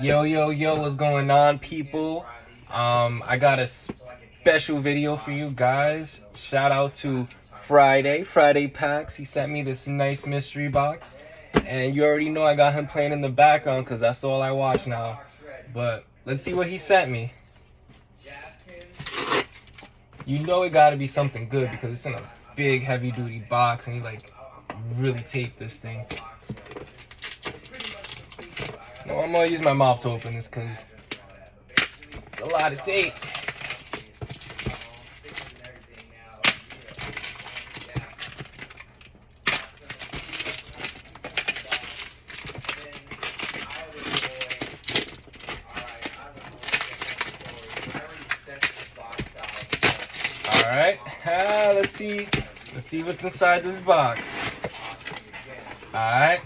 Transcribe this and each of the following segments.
Yo, yo, yo, what's going on, people? I got a special video for you guys. Shout out to Friday Packs. He sent me this nice mystery box. And you already know I got him playing in the background because that's all I watch now. But let's see what he sent me. You know it gotta be something good because it's in a big heavy duty box and he like really taped this thing. No, I'm gonna use my mouth to open this because it's a lot of tape. Alright, let's see what's inside this box. Alright.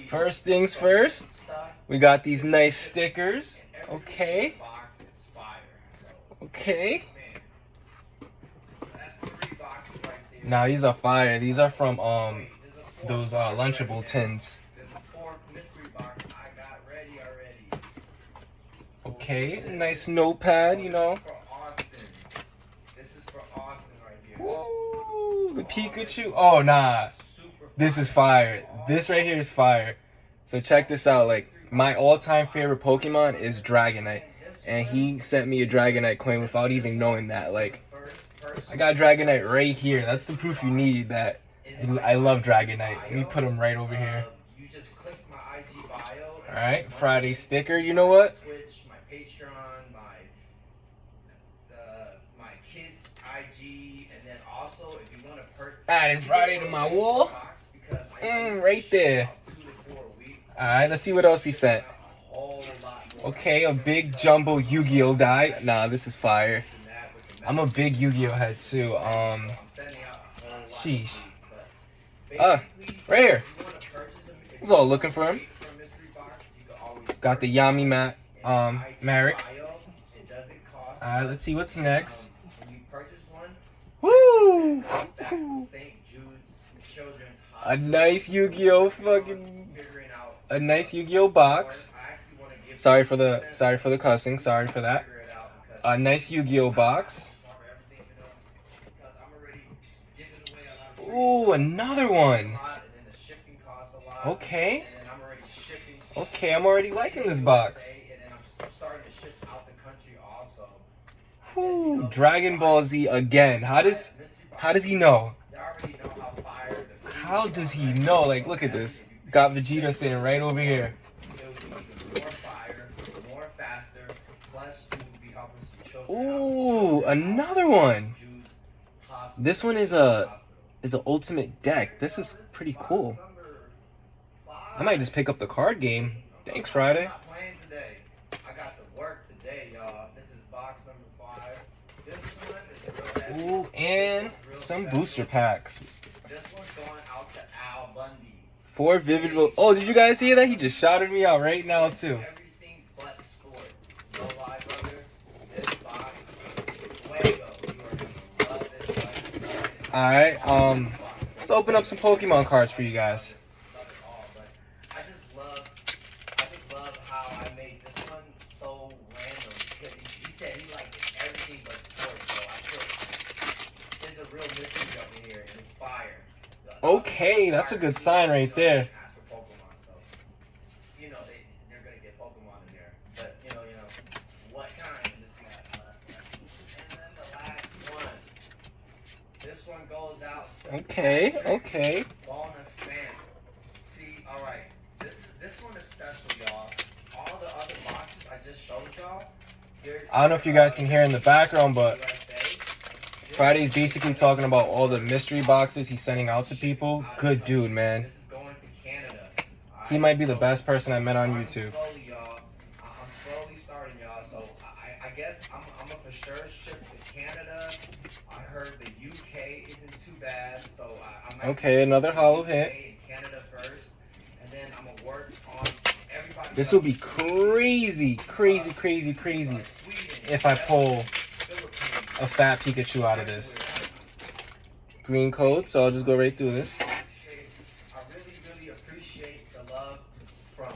First things first, we got these nice stickers. Okay. Okay. Now these are fire. These are from those Lunchable tins. Okay, nice notepad, you know. Woo, the Pikachu. Oh nah, this is fire. This right here is fire. So check this out. Like my all-time favorite Pokemon is Dragonite, and he sent me a Dragonite coin without even knowing that. Like I got Dragonite right here. That's the proof you need that I love Dragonite. Let me put him right over here. All right, Friday sticker. You know what? Adding Friday to my wall. Right there. Alright, let's see what else he sent. Okay, a big jumbo Yu-Gi-Oh die. Nah, this is fire. I'm a big Yu-Gi-Oh head too. Sheesh. Right here. I was all looking for him. Got the Yami Marek. Alright, let's see what's next. Woo! A nice Yu-Gi-Oh a nice Yu-Gi-Oh box. Sorry for the cussing. Sorry for that. A nice Yu-Gi-Oh box. Ooh, another one. Okay. Okay, I'm already liking this box. Woo, Dragon Ball Z again. How does he know? How does he know? Like, look at this. Got Vegeta sitting right over here. Ooh, another one. This one is an ultimate deck. This is pretty cool. I might just pick up the card game. Thanks, Friday. Ooh, and some booster packs. 4 vivid. Oh, did you guys hear that? He just shouted me out right now too. All right, let's open up some Pokemon cards for you guys. I just love how I made this one so random because he said he liked everything but sports. So I feel there's a real mystery over here, and it's fire. Okay, that's a good sign right there. So, you know, they're gonna get Pokemon in there, but you know what kind? And then the last one. This one goes out. Okay. See, all right. This one is special, y'all. All the other boxes I just showed y'all. I don't know if you guys can hear in the background, but Friday's basically talking about all the mystery boxes he's sending out to people. Good dude, man. He might be the best person I met on YouTube. I'm slowly starting, y'all. So I guess I'm a for sure ship to Canada. I heard the UK isn't too bad, so I might. Okay, another hollow hit. Canada first, and then I'm gonna work on everybody. This will be crazy if I pull a fat Pikachu out of this. Green code, so I'll just go right through this. I really appreciate the love from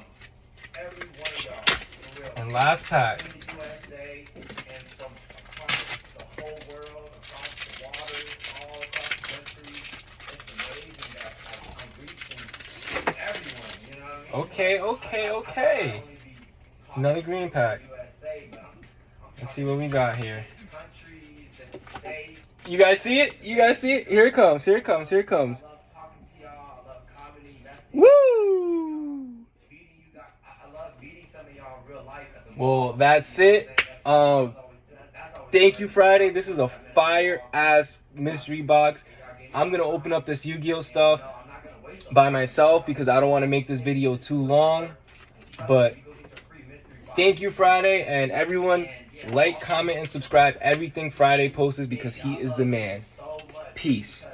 every one of y'all. For real. And last pack. In the USA and from across the whole world, across the waters, all across the country. It's amazing that I'm reaching everyone, you know what I mean? Okay, okay, okay. Another green pack. Let's see what we got here. You guys see it? You guys see it? Here it comes. Here it comes. Here it comes. Woo! Well, that's it. Thank you, Friday. This is a fire ass mystery box. I'm gonna open up this Yu-Gi-Oh stuff by myself because I don't want to make this video too long. But thank you, Friday, and everyone like, comment, and subscribe everything Friday posts because he is the man. Peace.